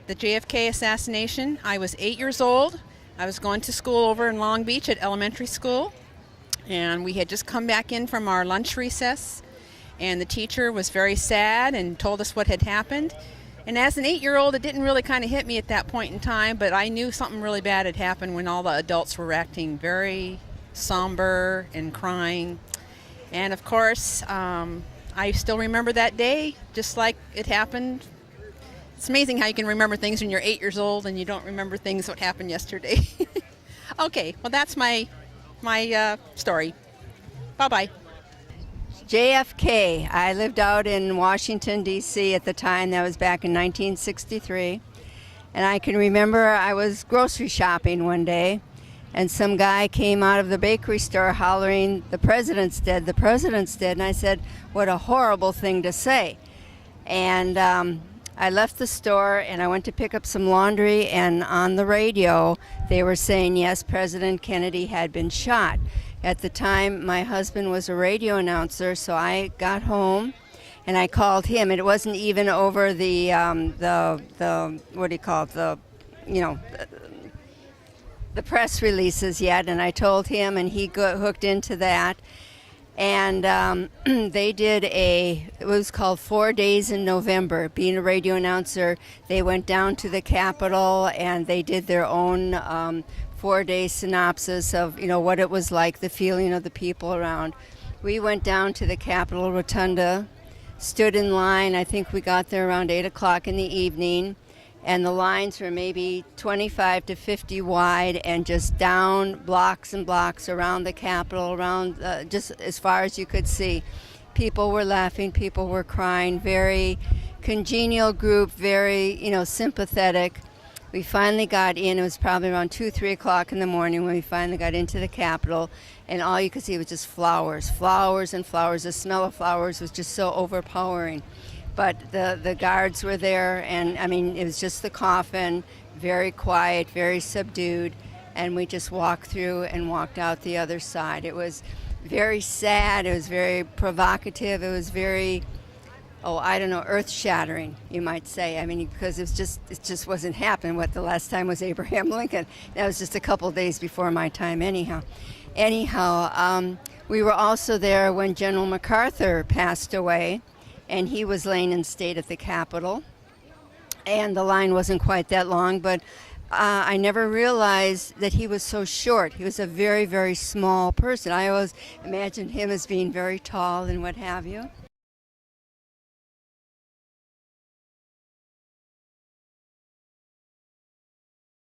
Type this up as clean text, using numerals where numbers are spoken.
The JFK assassination, I was 8 years old. I was going to school over in Long Beach at elementary school, and we had just come back in from our lunch recess, and the teacher was very sad and told us what had happened. And as an 8-year-old, it didn't really kind of hit me at that point in time, but I knew something really bad had happened when all the adults were acting very somber and crying. And of course, I still remember that day just like it happened. It's amazing how you can remember things when you're 8 years old and you don't remember things that happened yesterday. Okay, well that's my story. Bye-bye. JFK. I lived out in Washington, D.C. at the time. That was back in 1963. And I can remember I was grocery shopping one day, and some guy came out of the bakery store hollering, "The president's dead, the president's dead." And I said, "What a horrible thing to say." And I left the store and I went to pick up some laundry, and on the radio they were saying, yes, President Kennedy had been shot. At the time, my husband was a radio announcer, so I got home and I called him. It wasn't even over the what do you call it, the press releases yet, and I told him, and he hooked into that. And they did it was called 4 Days in November. Being a radio announcer, they went down to the Capitol and they did their own 4-day synopsis of, what it was like, the feeling of the people around. We went down to the Capitol Rotunda, stood in line. I think we got there around 8 o'clock in the evening. And the lines were maybe 25 to 50 wide, and just down blocks and blocks around the Capitol, around just as far as you could see. People were laughing, people were crying, very congenial group, very, sympathetic. We finally got in. It was probably around 2, 3 o'clock in the morning when we finally got into the Capitol, and all you could see was just flowers, flowers and flowers. The smell of flowers was just so overpowering. But the guards were there, and it was just the coffin, very quiet, very subdued, and we just walked through and walked out the other side. It was very sad, it was very provocative, it was very, earth-shattering, you might say. Because it just wasn't happening. What the last time was Abraham Lincoln. That was just a couple of days before my time anyhow. We were also there when General MacArthur passed away, and he was laying in state at the Capitol, and the line wasn't quite that long, but I never realized that he was so short. He was a very, very small person. I always imagined him as being very tall and what have you.